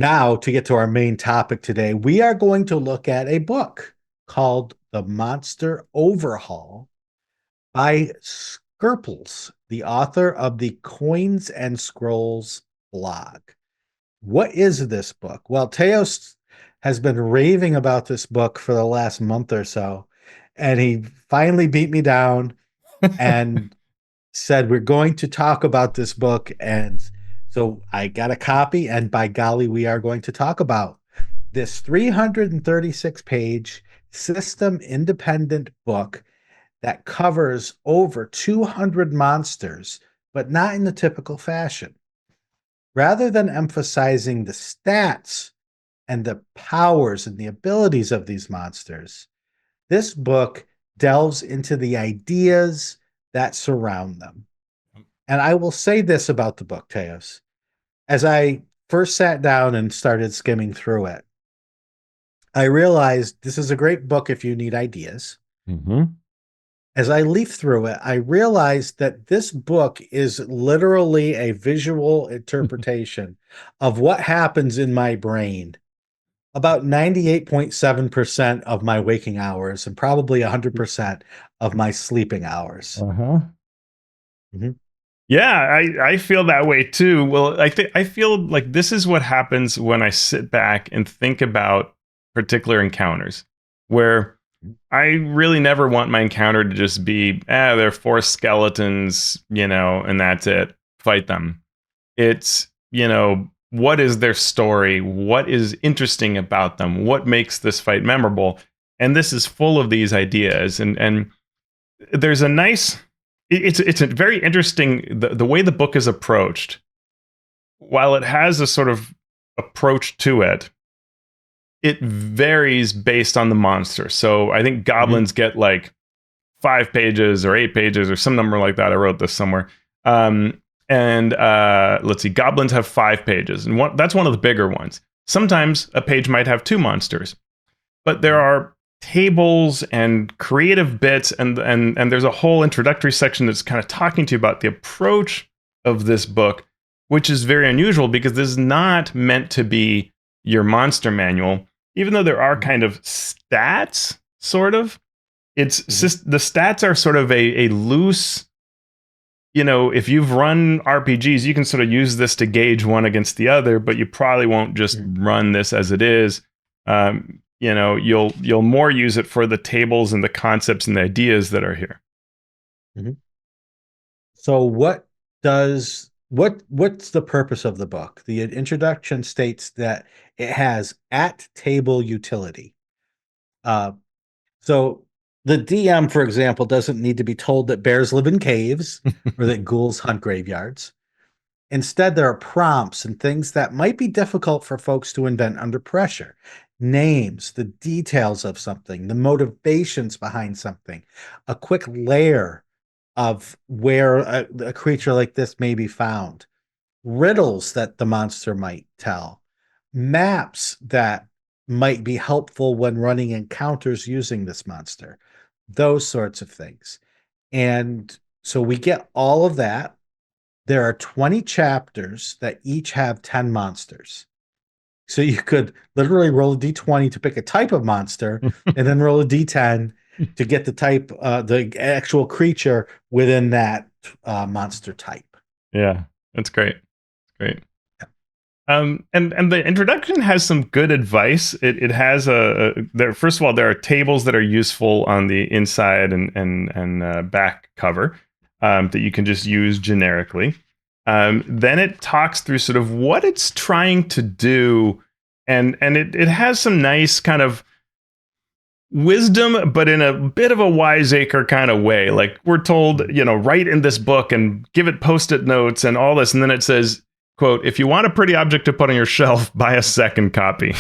Now, to get to our main topic today, we are going to look at a book called The Monster Overhaul by Skirples, the author of the Coins and Scrolls blog. What is this book? Well, Teos has been raving about this book for the last month or so, and he finally beat me down and said, we're going to talk about this book. And so I got a copy, and by golly, we are going to talk about this 336 page system independent book that covers over 200 monsters, but not in the typical fashion. Rather than emphasizing the stats and the powers and the abilities of these monsters, this book delves into the ideas that surround them. And I will say this about the book, Teos. As I first sat down and started skimming through it, I realized this is a great book if you need ideas. Mm-hmm. As I leafed through it, I realized that this book is literally a visual interpretation of what happens in my brain about 98.7% of my waking hours and probably 100% of my sleeping hours. Uh-huh. Mhm. Yeah, I feel that way too. Well, I feel like this is what happens when I sit back and think about particular encounters, where I really never want my encounter to just be, they're four skeletons, and that's it. Fight them. It's, what is their story? What is interesting about them? What makes this fight memorable? And this is full of these ideas. And there's a nice, it's a very interesting, the way the book is approached. While it has a sort of approach to it, it varies based on the monster. So I think goblins get like 5 pages or 8 pages or some number like that. I wrote this somewhere. And let's see, goblins have 5 pages, and that's one of the bigger ones. Sometimes a page might have 2 monsters, but there are tables and creative bits, and there's a whole introductory section that's kind of talking to you about the approach of this book, which is very unusual because this is not meant to be your monster manual, even though there are kind of stats, sort of. It's the stats are sort of a loose, if you've run RPGs, you can sort of use this to gauge one against the other, but you probably won't just run this as it is. You'll more use it for the tables and the concepts and the ideas that are here. So what's the purpose of the book? The introduction states that it has at table utility. So the DM, for example, doesn't need to be told that bears live in caves or that ghouls hunt graveyards. Instead, there are prompts and things that might be difficult for folks to invent under pressure. Names, the details of something, the motivations behind something, a quick layer of where a creature like this may be found, riddles that the monster might tell, maps that might be helpful when running encounters using this monster, those sorts of things. And so we get all of that. There are 20 chapters that each have 10 monsters. So you could literally roll a d20 to pick a type of monster and then roll a d10 to get the type, the actual creature within that monster type. Yeah, that's great. Great. And the introduction has some good advice. It has first of all, there are tables that are useful on the inside and back cover that you can just use generically. Then it talks through sort of what it's trying to do, and it has some nice kind of wisdom, but in a bit of a wiseacre kind of way. Like we're told, write in this book and give it post-it notes and all this, and then it says, quote, if you want a pretty object to put on your shelf, buy a second copy.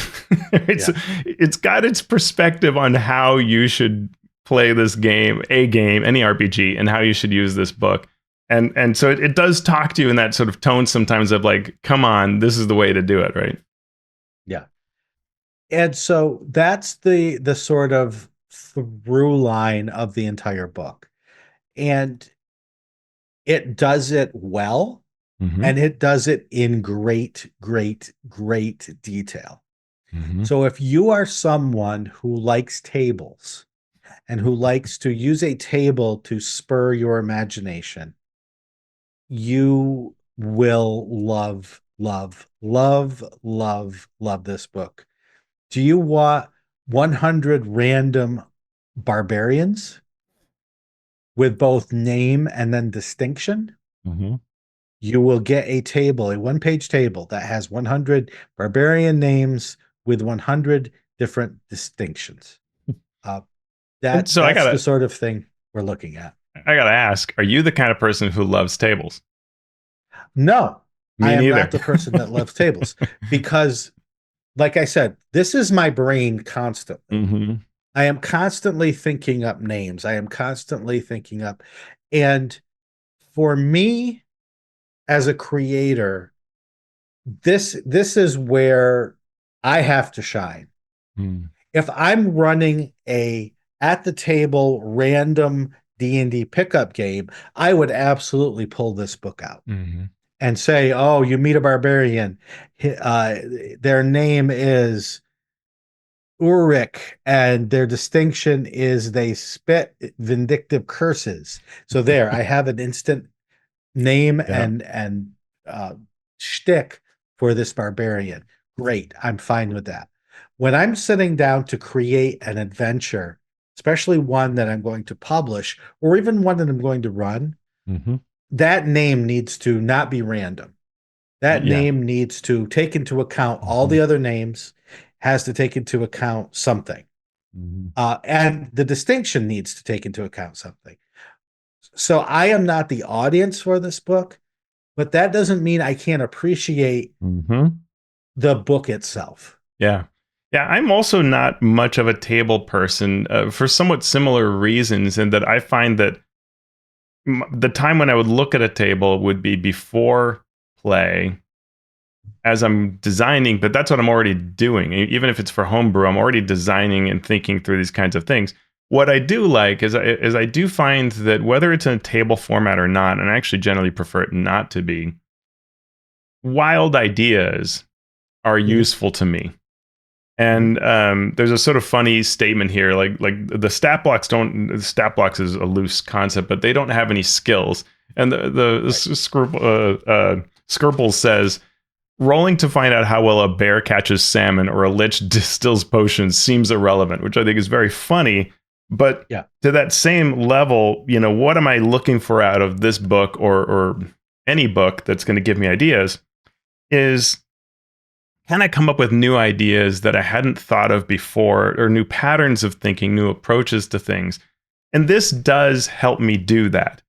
It's got its perspective on how you should play this game, any RPG, and how you should use this book. And so it does talk to you in that sort of tone sometimes of like, come on, this is the way to do it, right? Yeah. And so that's the sort of through line of the entire book. And it does it well. Mhm. and it does it in great, great, great detail. Mhm. So if you are someone who likes tables and who likes to use a table to spur your imagination, you will love, love, love, love, love this book. Do you want 100 random barbarians with both name and then distinction? Mhm. You will get a table, a one-page table that has 100 barbarian names with 100 different distinctions. Uh, And so that's the sort of thing we're looking at. I gotta ask, are you the kind of person who loves tables? No, I Me am neither. not the person that loves tables because, like I said, this is my brain constantly. Hmm. I am constantly thinking up names. I am constantly thinking up. And for me as a creator, this is where I have to shine. Mm. If I'm running a at the table random D&D pickup game, I would absolutely pull this book out Hmm. and say, "Oh, you meet a barbarian. Uh, their name is Ulrich, and their distinction is they spit vindictive curses." So there, I have an instant name Yeah. and uh, shtick for this barbarian. Great, I'm fine with that. When I'm sitting down to create an adventure, especially one that I'm going to publish, or even one that I'm going to run, Hmm. that name needs to not be random. That Yeah. name needs to take into account all Hmm. the other names, has to take into account something. Hmm. And the distinction needs to take into account something. So I am not the audience for this book, but that doesn't mean I can't appreciate Hmm. the book itself. Yeah. Yeah. I'm also not much of a table person for somewhat similar reasons, in that I find that the time when I would look at a table would be before play as I'm designing, but that's what I'm already doing. Even if it's for homebrew, I'm already designing and thinking through these kinds of things. What I do like is I do find that whether it's in a table format or not, and I actually generally prefer it not to be, wild ideas are Mhm. useful to me. Mhm. And there's a sort of funny statement here, like the stat blocks don't. The stat blocks is a loose concept, but they don't have any skills. And the Right. Skirple says, rolling to find out how well a bear catches salmon or a lich distills potions seems irrelevant, which I think is very funny. But Yeah. to that same level, what am I looking for out of this book, or any book that's going to give me ideas? Is can I come up with new ideas that I hadn't thought of before, or new patterns of thinking, new approaches to things? And this does help me do that.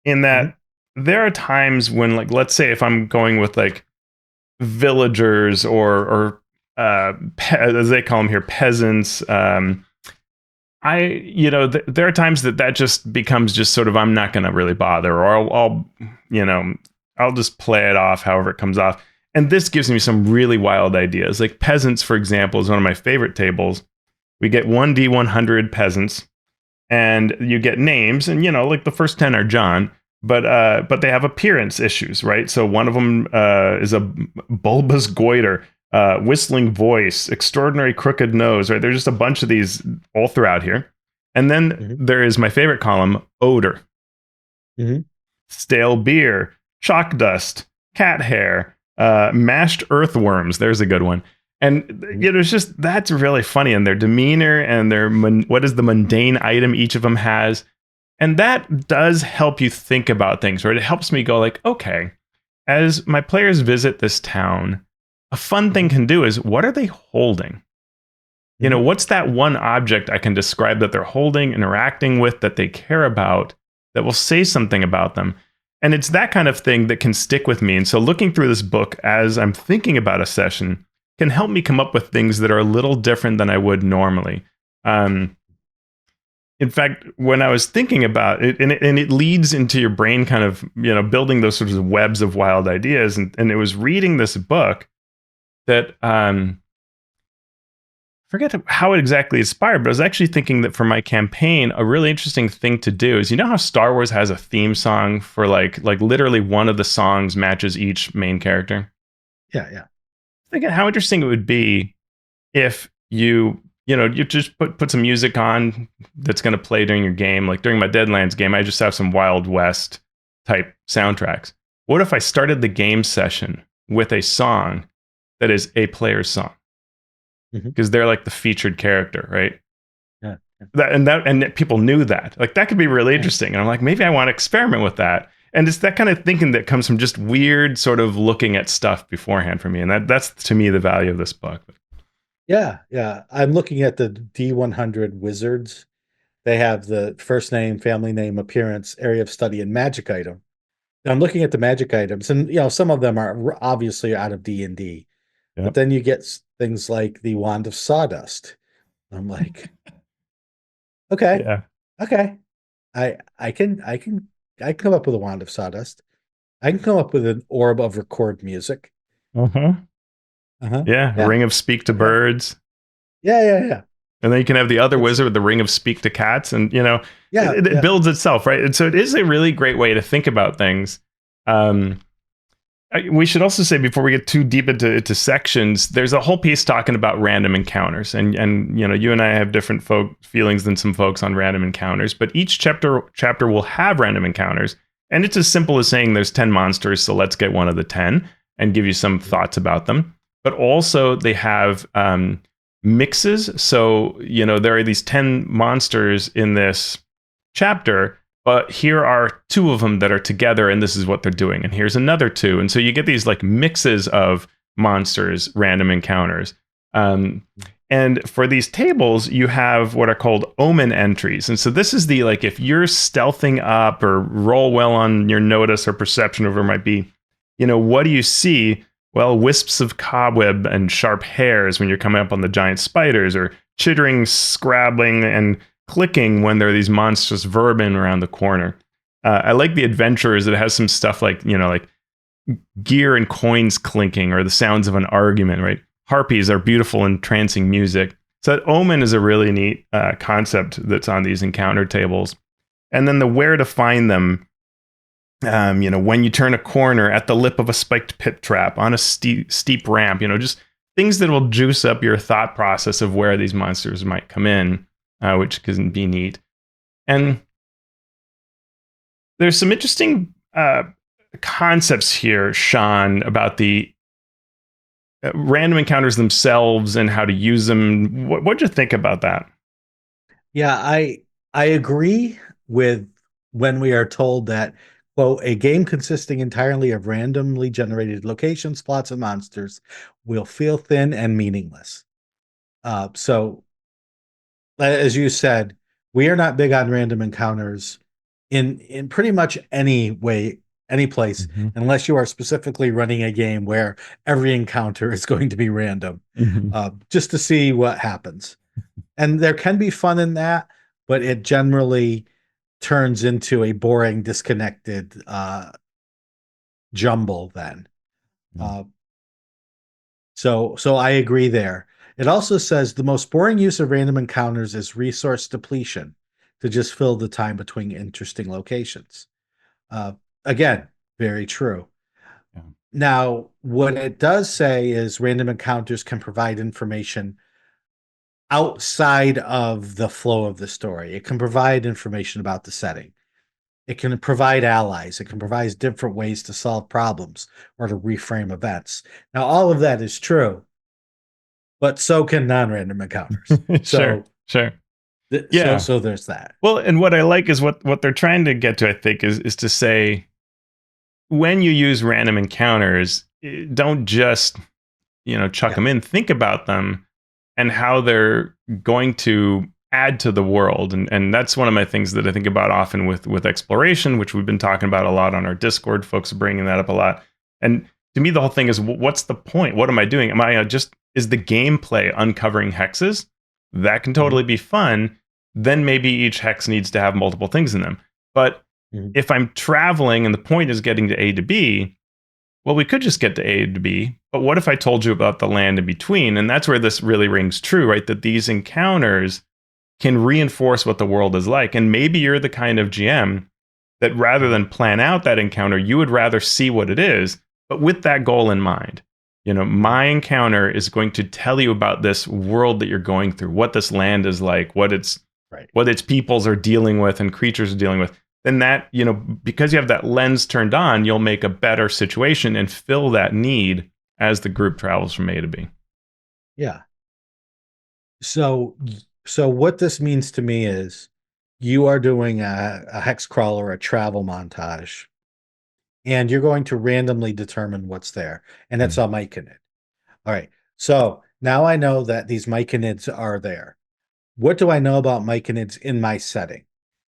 In Mhm. that there are times when, like, let's say if I'm going with like villagers or as they call them here, peasants. There are times that just becomes just sort of, I'm not going to really bother, or you know, I'll just play it off however it comes off. And this gives me some really wild ideas. Like peasants, for example, is one of my favorite tables. We get 1d100 peasants, and you get names, and like the first 10 are John, but they have appearance issues, right? So one of them is a bulbous goiter, whistling voice, extraordinary crooked nose, right? There's just a bunch of these all throughout here. And then Mhm. there is my favorite column, odor: Mhm. stale beer, chalk dust, cat hair, mashed earthworms. There's a good one. And Mhm. it's just, that's really funny. And their demeanor, and what is the mundane item each of them has. And that does help you think about things, right? It helps me go like, okay, as my players visit this town, a fun thing Mhm. can do is, what are they holding? Mhm. What's that one object I can describe that they're holding, interacting with, that they care about, that will say something about them? And it's that kind of thing that can stick with me. And so looking through this book as I'm thinking about a session can help me come up with things that are a little different than I would normally. Um, in fact, when I was thinking about it, and it leads into your brain kind of, building those sorts of webs of wild ideas. And it was reading this book that forget how it exactly inspired, but I was actually thinking that for my campaign, a really interesting thing to do is, you know how Star Wars has a theme song for like literally one of the songs matches each main character? Yeah. Thinking how interesting it would be if you just put some music on that's going to play during your game. Like during my Deadlands game, I just have some Wild West type soundtracks. What if I started the game session with a song that is a player's song? Because they're like the featured character, right? Yeah. And people knew that. Like that could be really interesting. And I'm like, maybe I want to experiment with that. And it's that kind of thinking that comes from just weird sort of looking at stuff beforehand for me. And that's to me the value of this book. Yeah. I'm looking at the D100 wizards. They have the first name, family name, appearance, area of study, and magic item. And I'm looking at the magic items, and some of them are obviously out of D&D. Yep. But then you get things like the Wand of Sawdust. I'm like, okay, Yeah. okay, I can come up with a Wand of Sawdust. I can come up with an orb of record music. Yeah. Ring of Speak to Birds. Yeah. And then you can have the other wizard with the Ring of Speak to Cats, and it builds itself, right? And so it is a really great way to think about things. We should also say, before we get too deep into sections, there's a whole piece talking about random encounters, and you and I have different feelings than some folks on random encounters, but each chapter will have random encounters, and it's as simple as saying there's 10 monsters, so let's get one of the 10 and give you some thoughts about them. But also they have mixes, so there are these 10 monsters in this chapter, but here are 2 of them that are together, and this is what they're doing, and here's another 2, and so you get these like mixes of monsters, random encounters. And for these tables, you have what are called omen entries, and so this is the, like, if you're stealthing up or roll well on your notice or perception, or whatever it might be, what do you see? Well, wisps of cobweb and sharp hairs when you're coming up on the giant spiders, or chittering, scrabbling, and clicking when there are these monstrous vermin around the corner. I like the adventurers that has some stuff like, like gear and coins clinking, or the sounds of an argument, right? Harpies are beautiful, entrancing music. So that omen is a really neat concept that's on these encounter tables. And then the where to find them. When you turn a corner, at the lip of a spiked pit trap, on a steep ramp, just things that will juice up your thought process of where these monsters might come in, which can be neat. And there's some interesting concepts here, Shawn, about the random encounters themselves and how to use them. What'd you think about that? Yeah, I agree with when we are told that, quote, a game consisting entirely of randomly generated locations, plots, and monsters will feel thin and meaningless. So, as you said, we are not big on random encounters in pretty much any way, any place, unless you are specifically running a game where every encounter is going to be random, just to see what happens. And there can be fun in that, but it generally turns into a boring, disconnected jumble then. So I agree there. It also says the most boring use of random encounters is resource depletion, to just fill the time between interesting locations. Again, very true. Yeah. Now, what it does say is random encounters can provide information outside of the flow of the story. It can provide information about the setting. It can provide allies. It can provide different ways to solve problems or to reframe events. Now, all of that is true, but so can non-random encounters. Sure. Yeah. So there's that. Well, and what I like is what they're trying to get to, I think, is to say, when you use random encounters, don't just, chuck them in. Think about them and how they're going to add to the world. And that's one of my things that I think about often with exploration, which we've been talking about a lot on our Discord. Folks are bringing that up a lot. And to me, the whole thing is, what's the point? What am I doing? Am I is the gameplay uncovering hexes? That can totally be fun. Then maybe each hex needs to have multiple things in them. But if I'm traveling and the point is getting to A to B, well, we could just get to A to B, but what if I told you about the land in between? And that's where this really rings true, right? That these encounters can reinforce what the world is like. And maybe you're the kind of GM that rather than plan out that encounter, you would rather see what it is, but with that goal in mind. You know, my encounter is going to tell you about this world that you're going through, what this land is like, what its peoples are dealing with and creatures are dealing with. Then that, you know, because you have that lens turned on, you'll make a better situation and fill that need as the group travels from A to B. Yeah. So what this means to me is you are doing a hex crawl or a travel montage, and you're going to randomly determine what's there, and it's a myconid. All right. So now I know that these myconids are there. What do I know about myconids in my setting?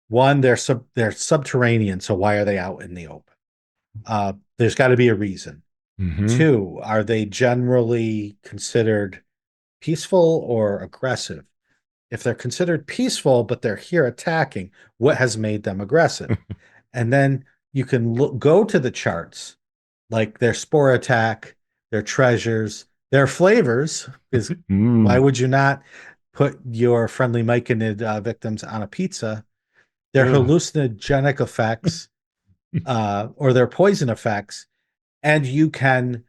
One, they're subterranean, so why are they out in the open? There's got to be a reason. Two, are they generally considered peaceful or aggressive? If they're considered peaceful, but they're here attacking, what has made them aggressive? And then you can go to the charts, like their spore attack, their treasures, their flavors, because why would you not put your friendly myconid victims on a pizza? Their hallucinogenic effects, or their poison effects, and you can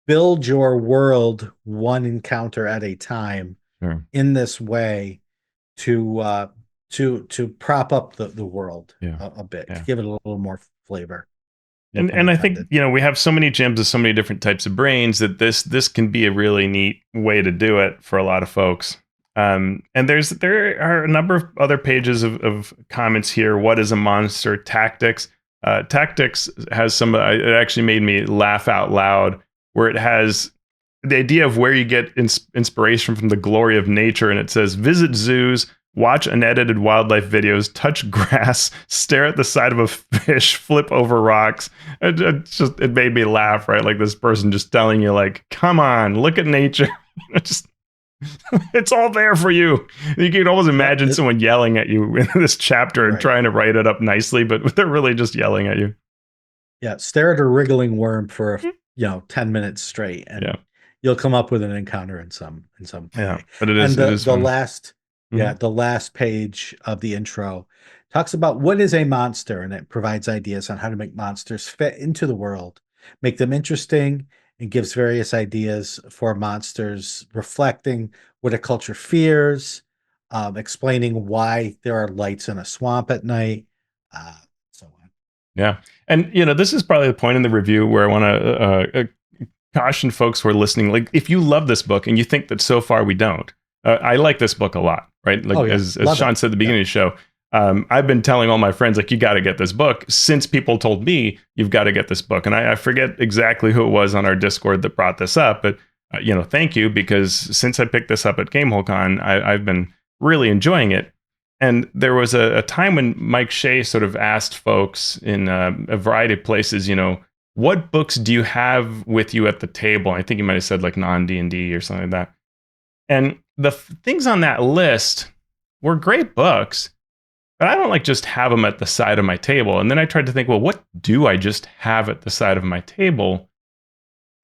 build your world one encounter at a time in this way to prop up the world a bit, to give it a little more flavor. And I think, you know, we have so many gems with so many different types of brains that this can be a really neat way to do it for a lot of folks. And there are a number of other pages of comments here. What is a monster? Tactics. Tactics has some. It actually made me laugh out loud, where it has the idea of where you get inspiration from the glory of nature, and it says visit zoos, watch unedited wildlife videos, touch grass, stare at the side of a fish, flip over rocks. It made me laugh, right? Like this person just telling you, like, come on, look at nature. It's all there for you. You can almost imagine someone yelling at you in this chapter and trying to write it up nicely, but they're really just yelling at you. Yeah, stare at a wriggling worm for 10 minutes straight, and you'll come up with an encounter in some way. Yeah, but it is the last the last page of the intro talks about what is a monster, and it provides ideas on how to make monsters fit into the world, make them interesting, and gives various ideas for monsters, reflecting what a culture fears, explaining why there are lights in a swamp at night, so on. Yeah, and you know, this is probably the point in the review where I want to caution folks who are listening. Like, if you love this book and you think that so far we don't, I like this book a lot, right? Like as Shawn said at the beginning of the show, I've been telling all my friends, like, you got to get this book since people told me you've got to get this book. And I forget exactly who it was on our Discord that brought this up, but you know, thank you, because since I picked this up at GameholeCon, I've been really enjoying it. And there was a time when Mike Shea sort of asked folks in a variety of places, you know, what books do you have with you at the table? I think he might have said like non-D&D or something like that. And the things on that list were great books, but I don't like just have them at the side of my table. And then I tried to think, well, what do I just have at the side of my table?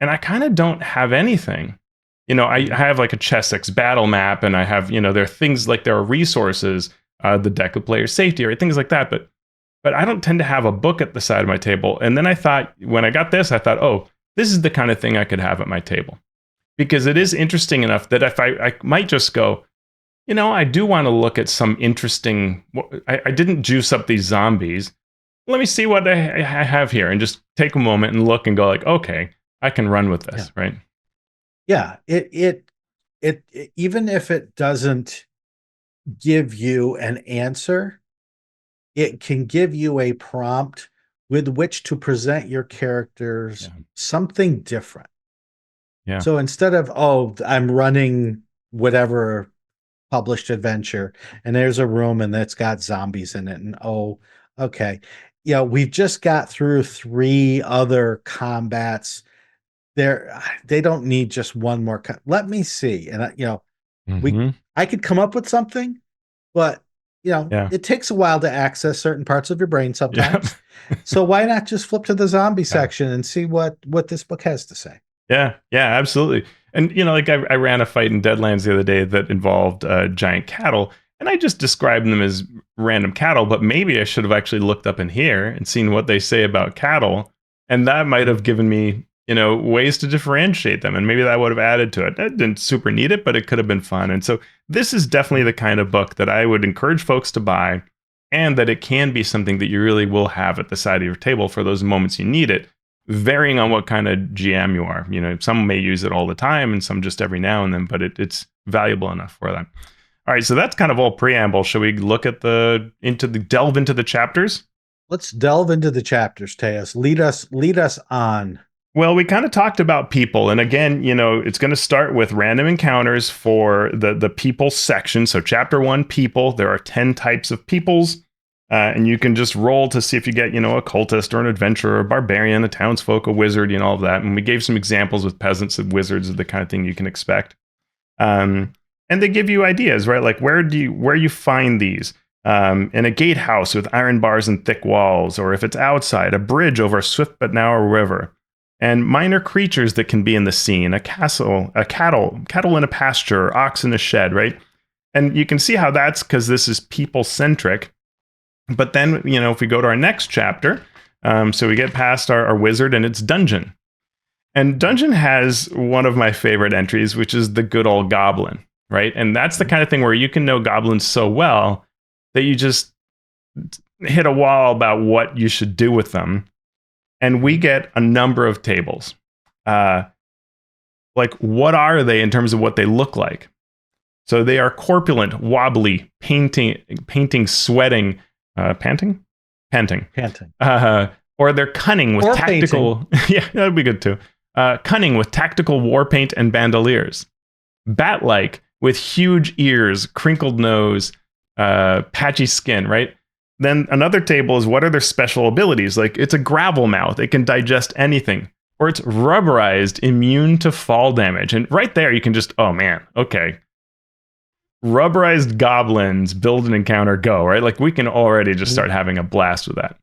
And I kind of don't have anything. You know, I have like a Chessex battle map, and I have, you know, there are things like there are resources, the deck of player safety, or things like that. But I don't tend to have a book at the side of my table. And then I thought, when I got this, I thought, oh, this is the kind of thing I could have at my table. Because it is interesting enough that if I might just go, you know, I do want to look at some interesting, I didn't juice up these zombies. Let me see what I have here, and just take a moment and look and go like, okay, I can run with this, right? Yeah, it even if it doesn't give you an answer, it can give you a prompt with which to present your characters something different. Yeah. So instead of, oh, I'm running whatever published adventure, and there's a room and it's got zombies in it, and oh, okay, we've just got through 3 other combats. They don't need just one more. Let me see, and I could come up with something, but Yeah. it takes a while to access certain parts of your brain sometimes. Yeah. So why not just flip to the zombie section and see what this book has to say? Yeah, absolutely. And like I ran a fight in Deadlands the other day that involved giant cattle, and I just described them as random cattle. But maybe I should have actually looked up in here and seen what they say about cattle, and that might have given me ways to differentiate them, and maybe that would have added to it. I didn't super need it, but it could have been fun. And so this is definitely the kind of book that I would encourage folks to buy, and that it can be something that you really will have at the side of your table for those moments you need it, varying on what kind of GM you are. Some may use it all the time and some just every now and then, but it's valuable enough for them. All right, so that's kind of all preamble. Shall we look at delve into the chapters? Let's delve into the chapters, Teos. Lead us on. Well, we kind of talked about people, and again, it's going to start with random encounters for the people section. So chapter 1, people. There are 10 types of peoples. And you can just roll to see if you get, a cultist or an adventurer, a barbarian, a townsfolk, a wizard, all of that. And we gave some examples with peasants and wizards of the kind of thing you can expect. And they give you ideas, right? Like where you find these? In a gatehouse with iron bars and thick walls, or if it's outside, a bridge over a swift but narrow river. And minor creatures that can be in the scene, a castle, cattle in a pasture, ox in a shed, right? And you can see how that's because this is people-centric. But then, if we go to our next chapter, so we get past our wizard and it's dungeon. And dungeon has one of my favorite entries, which is the good old goblin, right? And that's the kind of thing where you can know goblins so well that you just hit a wall about what you should do with them. And we get a number of tables. Like, what are they in terms of what they look like? So they are corpulent, wobbly, painting, sweating, panting, or they're cunning with tactical. Yeah, that'd be good too. Cunning with tactical war paint and bandoliers, bat-like with huge ears, crinkled nose, patchy skin. Right. Then another table is what are their special abilities? Like it's a gravel mouth; it can digest anything, or it's rubberized, immune to fall damage. And right there, you can just, oh man, okay. Rubberized goblins, build an encounter, go, right? Like we can already just start having a blast with that.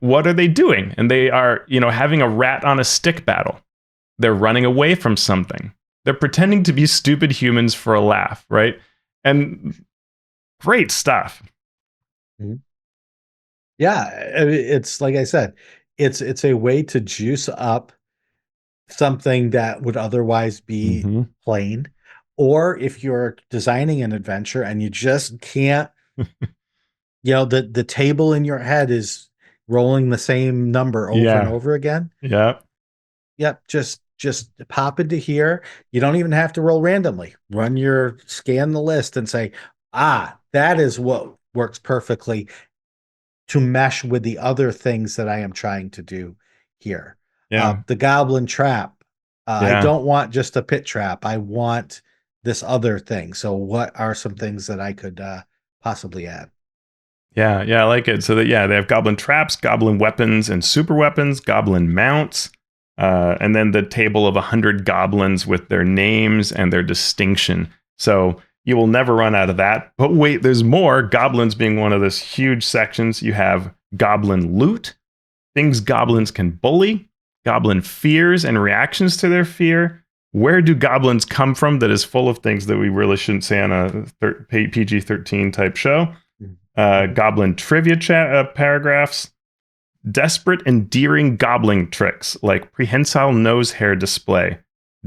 What are they doing? And they are, having a rat on a stick battle. They're running away from something. They're pretending to be stupid humans for a laugh, right? And great stuff. Yeah, it's like I said, it's a way to juice up something that would otherwise be plain. Or if you're designing an adventure and you just can't, the table in your head is rolling the same number over and over again. Yeah. Yep. Just pop into here. You don't even have to roll randomly. Scan the list and say, that is what works perfectly to mesh with the other things that I am trying to do here. Yeah. The goblin trap. I don't want just a pit trap. I want this other thing. So what are some things that I could possibly add? Yeah, I like it. So that, they have goblin traps, goblin weapons and super weapons, goblin mounts, and then the table of 100 goblins with their names and their distinction. So you will never run out of that. But wait, there's more. Goblins being one of those huge sections. You have goblin loot, things goblins can bully, goblin fears and reactions to their fear. Where do goblins come from? That is full of things that we really shouldn't say on a PG-13 type show. Goblin trivia paragraphs. Desperate, endearing goblin tricks like prehensile nose hair display.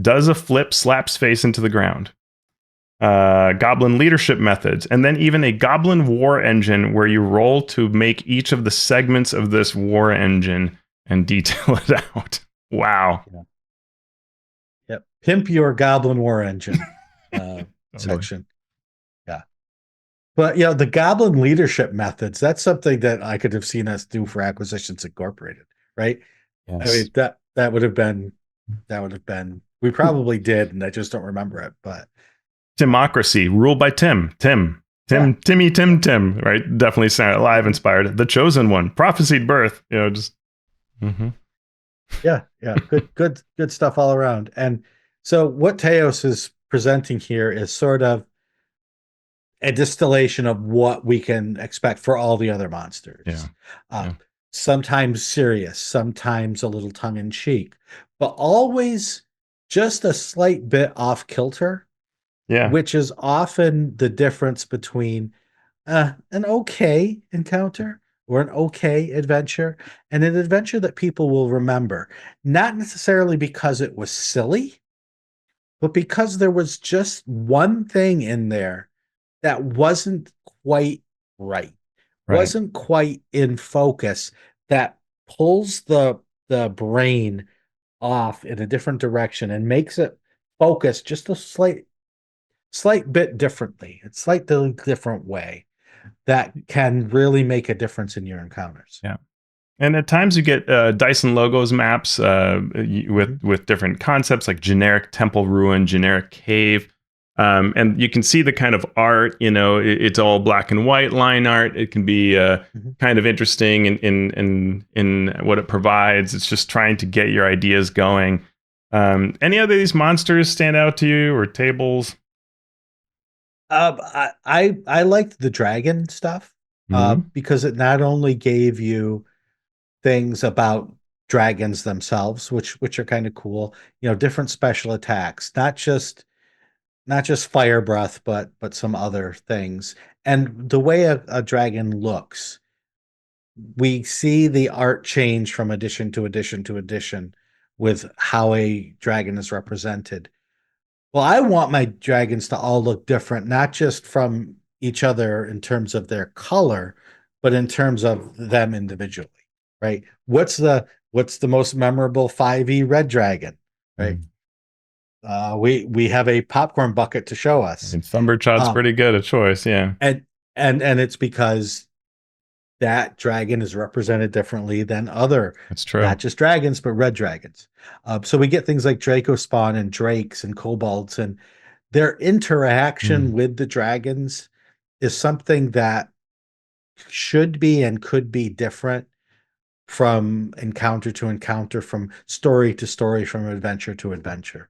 Does a flip, slaps face into the ground. Goblin leadership methods. And then even a goblin war engine where you roll to make each of the segments of this war engine and detail it out. Wow. Yeah. Yep. Pimp your goblin war engine section. Yeah. But the goblin leadership methods, that's something that I could have seen us do for Acquisitions Incorporated, right? Yes. I mean, that would have been we probably did, and I just don't remember it. But Timocracy, ruled by Tim, right? Definitely Saturday Night Live inspired. The Chosen One, prophesied birth, just. Yeah. Good stuff all around. And so what Teos is presenting here is sort of a distillation of what we can expect for all the other monsters. Yeah. Uh, Yeah. Sometimes serious, sometimes a little tongue in cheek, but always just a slight bit off kilter, Yeah. which is often the difference between an okay encounter or an okay adventure and an adventure that people will remember, not necessarily because it was silly, but because there was just one thing in there that wasn't quite right, Right. wasn't quite in focus, that pulls the brain off in a different direction and makes it focus just a slight bit differently, a slightly different way that can really make a difference in your encounters. Yeah. And at times you get Dyson Logos maps Mhm. with different concepts like generic temple ruin, generic cave, and you can see the kind of art. It's all black and white line art. It can be Mhm. kind of interesting in what it provides. It's just trying to get your ideas going. Any other of these monsters stand out to you or tables? I liked the dragon stuff Hmm. because it not only gave you things about dragons themselves, which are kind of cool, different special attacks, not just fire breath, but some other things. And the way a dragon looks, we see the art change from edition to edition to edition with how a dragon is represented. Well, I want my dragons to all look different, not just from each other in terms of their color, but in terms of them individually, right? What's the most memorable 5e red dragon, right? We have a popcorn bucket to show us. And Thumberchot's Um, pretty good a choice. Yeah, and and it's because that dragon is represented differently than other, that's true. not just dragons, but red dragons. So we get things like Draco spawn and drakes and kobolds, and their interaction Mm. with the dragons is something that should be and could be different from encounter to encounter, from story to story, from adventure to adventure.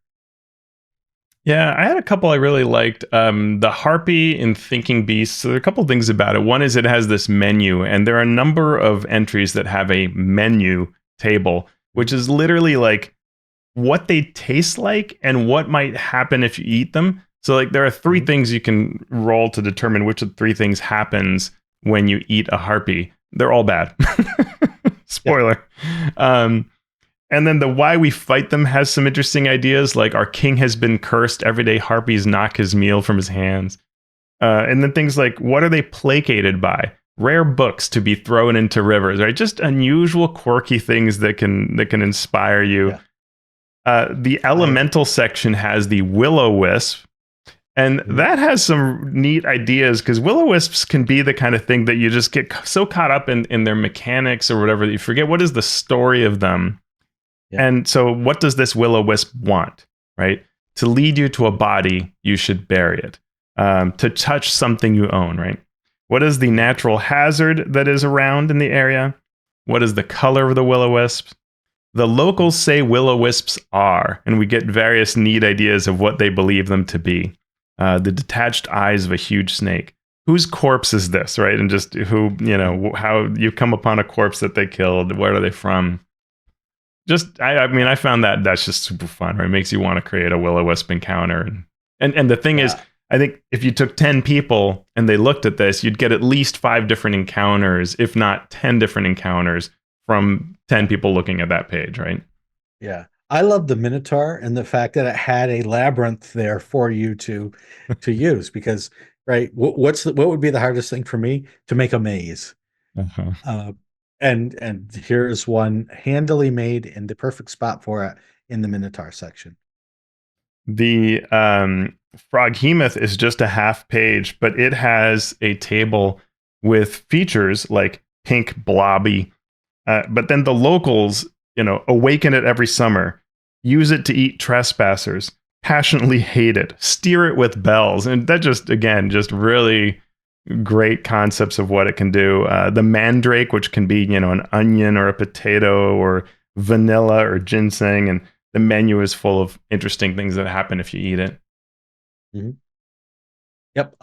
Yeah, I had a couple I really liked. The Harpy in Thinking Beasts. So there are a couple things about it. One is it has this menu, and there are a number of entries that have a menu table, which is literally like what they taste like and what might happen if you eat them. So like there are three Mhm. things you can roll to determine which of the three things happens when you eat a harpy. They're all bad. Yeah, Spoiler. Um, and then the why we fight them has some interesting ideas, like our king has been cursed. Everyday harpies knock his meal from his hands. And then things like what are they placated by? Rare books to be thrown into rivers, right? Just unusual, quirky things that can inspire you. yeah. The I elemental section has the Will-o-Wisp, and Mhm. that has some neat ideas because Will-o-wisps can be the kind of thing that you just get so caught up in their mechanics or whatever that you forget what is the story of them. Yeah. And so, what does this Will-o-wisp want, right? To lead you to a body, you should bury it. To touch something you own, right? What is the Mhm. natural hazard that is around in the area? What is the color of the Will-o-wisp? The Mhm. locals say will-o-wisps are, and we get various neat ideas of what they believe them to be. The detached eyes of a huge snake. Whose corpse is this, right? And just who, how you come upon a corpse that they killed. Where are they from? I mean, I found that's just super fun, right? It makes you want to create a will-o-wisp encounter. And the thing is, Yeah. I think if you took 10 people and they looked at this, you'd get at least 5 different encounters, if not 10 different encounters from 10 Yeah. people looking at that page, right? Yeah. I love the Minotaur and the fact that it had a labyrinth there for you to use because right, what would be the hardest thing for me to make a maze? Uh-huh. Uh, and here's one handily made in the perfect spot for it in the Minotaur section. The Froghemoth is just a half page, but it has a table with features like pink blobby. But then the locals, awaken it every summer, use it to eat trespassers, passionately hate it, steer it with bells. And that just, again, just really great concepts of what it can do. The mandrake, which can be, an onion or a potato or vanilla or ginseng. And the menu is full of interesting things that happen if you eat it. Mhm. Yep.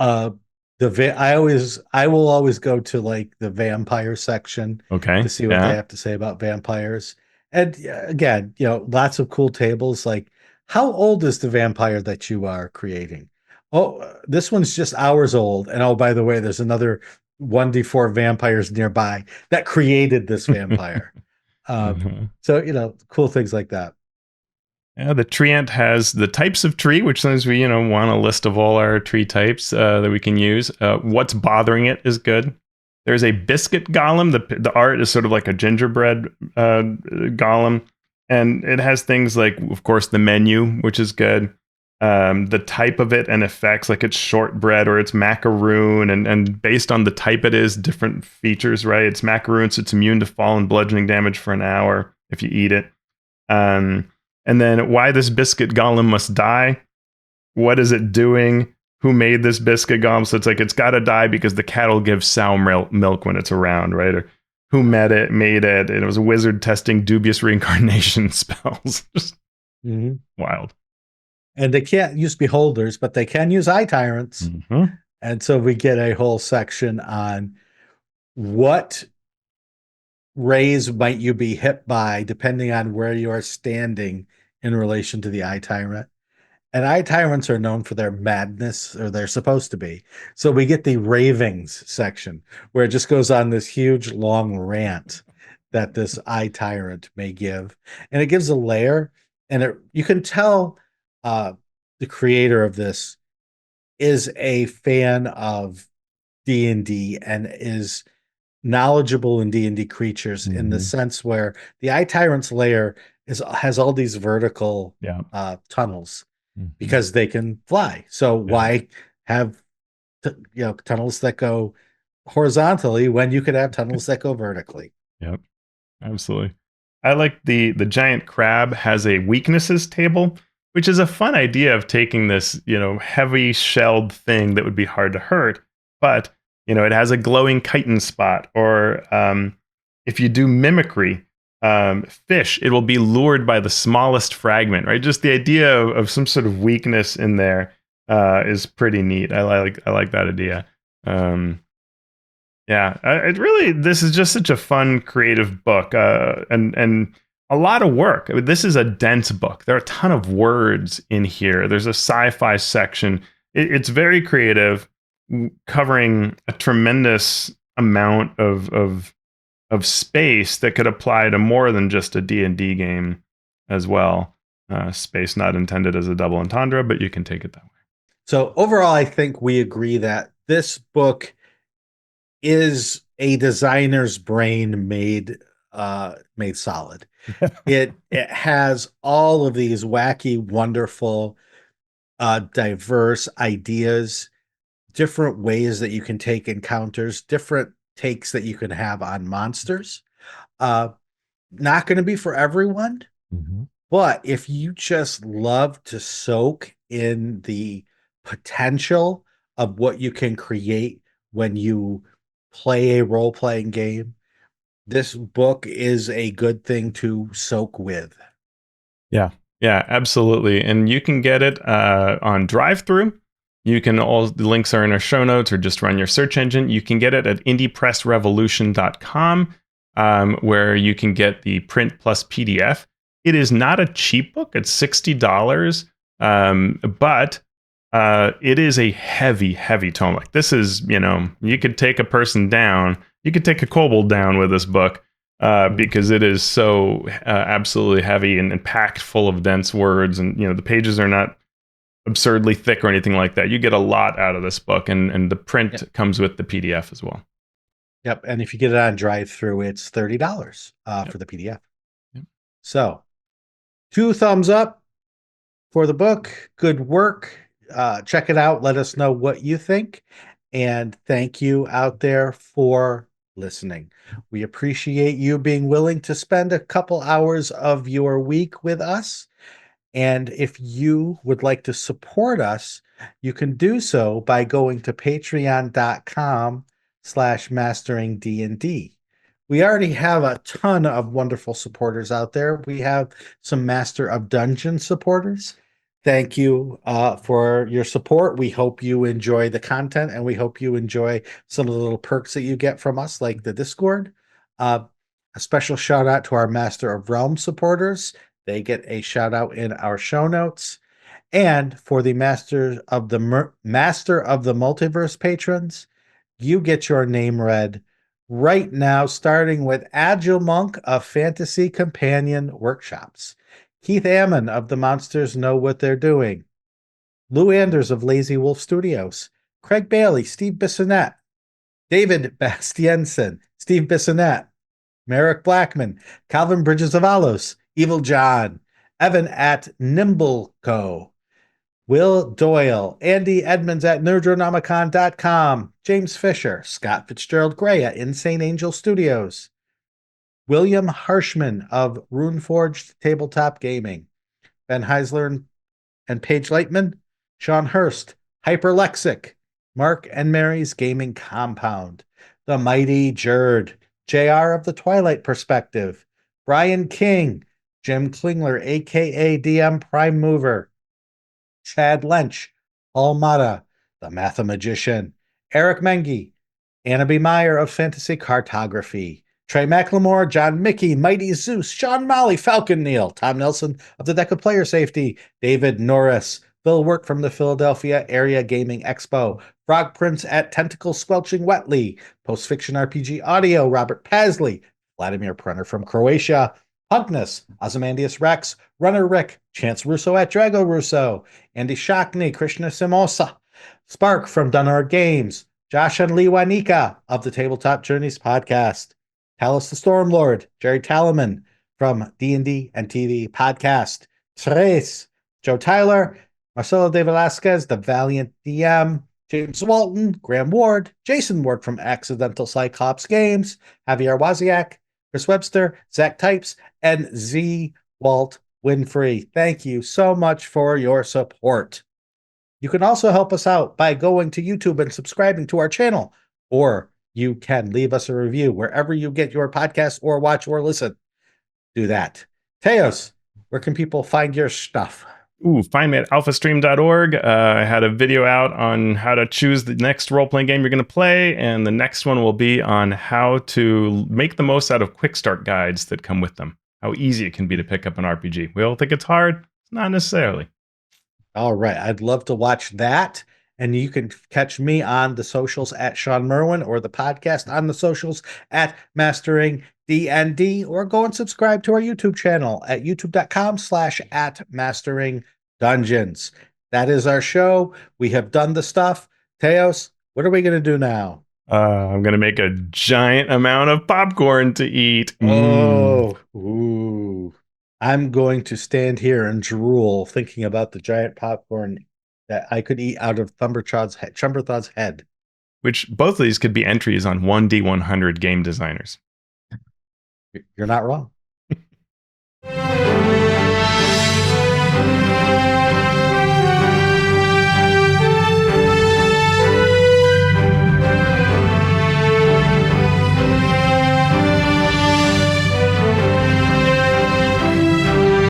I will always go to like the vampire section to Okay. see what they Yeah. have to say about vampires. And again, lots of cool tables. Like, how old is the vampire that you are creating? Oh, this one's just hours old. And oh, by the way, there's another 1d4 vampires nearby that created this vampire. Um, Mhm. so, cool things like that. Yeah, the treant has the types of tree, which says we, want a list of all our tree types that we can use. What's bothering it is good. There's a biscuit golem. The art is sort of like a gingerbread golem, and it has things like, of course, the menu, which is good. The type of it and effects, like it's shortbread or it's macaroon, and based on the type it is, different features, right? It's macaroon, so it's immune to fall and bludgeoning damage for an hour if you eat it. Um, and then why this biscuit golem must die. What is it doing? Who made this biscuit golem? So it's like it's got to die because the cattle give sour milk when it's around, right? Or who made it, and it was a wizard testing dubious reincarnation spells. Just wild. And they can't use beholders, but they can use eye tyrants. Mm-hmm. And so we get a whole section on what rays might you be hit by depending on where you are standing in relation to the eye tyrant. And eye tyrants are known for their madness, or they're supposed to be. So we get the ravings section where it just goes on this huge long rant that this eye tyrant may give. And it gives a layer, and you can tell the creator of this is a fan of D&D and is knowledgeable in D&D creatures in the sense where the eye tyrant's lair has all these vertical tunnels because they can fly. So why have tunnels that go horizontally when you could have tunnels that go vertically? Yep, absolutely. I like the giant crab has a weaknesses table, which is a fun idea of taking this, heavy shelled thing that would be hard to hurt, but it has a glowing chitin spot, or if you do mimicry, fish, it will be lured by the smallest fragment, right? Just the idea of some sort of weakness in there is pretty neat. I like that idea. This is just such a fun, creative book, and a lot of work. I mean, this is a dense book. There are a ton of words in here. There's a sci-fi section. It's very creative, covering a tremendous amount of space that could apply to more than just a D&D game as well. Space not intended as a double entendre, but you can take it that way. So overall, I think we agree that this book is a designer's brain made solid. It has all of these wacky, wonderful, diverse ideas, different ways that you can take encounters, different takes that you can have on monsters. Not going to be for everyone, but if you just love to soak in the potential of what you can create when you play a role-playing game, this book is a good thing to soak with. Yeah, absolutely. And you can get it on drive-through. You can all the links are in our show notes, or just run your search engine. You can get it at indiepressrevolution.com, where you can get the print plus PDF. It is not a cheap book. It's $60, but it is a heavy, heavy tome. Like this is, you could take a person down. You could take a kobold down with this book. Because it is so absolutely heavy and packed full of dense words, and the pages are not absurdly thick or anything like that. You get a lot out of this book, and the print comes with the PDF as well. Yep, and if you get it on drive-through, it's $30 for the PDF. Yep. So, 2 thumbs up for the book. Good work. Check it out. Let us know what you think, and thank you out there for listening. We appreciate you being willing to spend a couple hours of your week with us. And if you would like to support us, you can do so by going to patreon.com/masteringdnd. We already have a ton of wonderful supporters out there. We have some Master of Dungeon supporters, Thank you for your support. We hope you enjoy the content, and we hope you enjoy some of the little perks that you get from us, like the Discord. Uh, a special shout out to our Master of Realm supporters. They get a shout out in our show notes. And for the Master of the Multiverse patrons, you get your name read right now, starting with Agile Monk of Fantasy Companion Workshops, Keith Ammon of The Monsters Know What They're Doing, Lou Anders of Lazy Wolf Studios, Craig Bailey, Steve Bissonette, David Bastiensen, Steve Bissonette, Merrick Blackman, Calvin Bridges of Alos, Evil John, Evan at Nimbleco, Will Doyle, Andy Edmonds at Nerdronomicon.com, James Fisher, Scott Fitzgerald Gray at Insane Angel Studios, William Harshman of Runeforged Tabletop Gaming, Ben Heisler and Paige Lightman, Sean Hurst, Hyperlexic, Mark and Mary's Gaming Compound, The Mighty Jerd, JR of the Twilight Perspective, Brian King, Jim Klingler, aka DM Prime Mover, Chad Lynch, Paul Mata, The Mathemagician, Eric Mengi, Anna B. Meyer of Fantasy Cartography, Trey McLemore, John Mickey, Mighty Zeus, Sean Molly, Falcon Neal, Tom Nelson of the Deck of Player Safety, David Norris, Phil Work from the Philadelphia Area Gaming Expo, Frog Prince at Tentacle Squelching Wetly, Post Fiction RPG Audio, Robert Pasley, Vladimir Prunner from Croatia, Pugnus, Ozymandias Rex, Runner Rick, Chance Russo at Drago Russo, Andy Shockney, Krishna Simosa, Spark from Dunnar Games, Josh and Lee Wanika of the Tabletop Journeys podcast, Talos the Stormlord, Jerry Talaman from D&D and TV podcast, Trace, Joe Tyler, Marcelo de Velasquez, the Valiant DM, James Walton, Graham Ward, Jason Ward from Accidental Cyclops Games, Javier Waziak, Chris Webster, Zach Types, and Z. Walt Winfrey. Thank you so much for your support. You can also help us out by going to YouTube and subscribing to our channel, or you can leave us a review wherever you get your podcast or watch or listen. Do that. Teos, where can people find your stuff? Find me at alphastream.org. I had a video out on how to choose the next role-playing game you're going to play, and the next one will be on how to make the most out of quick start guides that come with them. How easy it can be to pick up an RPG. We all think it's hard. Not necessarily. All right. I'd love to watch that. And you can catch me on the socials at Sean Merwin, or the podcast on the socials at Mastering DND, or go and subscribe to our YouTube channel at youtube.com/@Mastering Dungeons. That is our show. We have done the stuff. Teos, what are we going to do now? I'm going to make a giant amount of popcorn to eat. Ooh. I'm going to stand here and drool thinking about the giant popcorn that I could eat out of Chumberthod's head. Which both of these could be entries on 1D100 game designers. You're not wrong.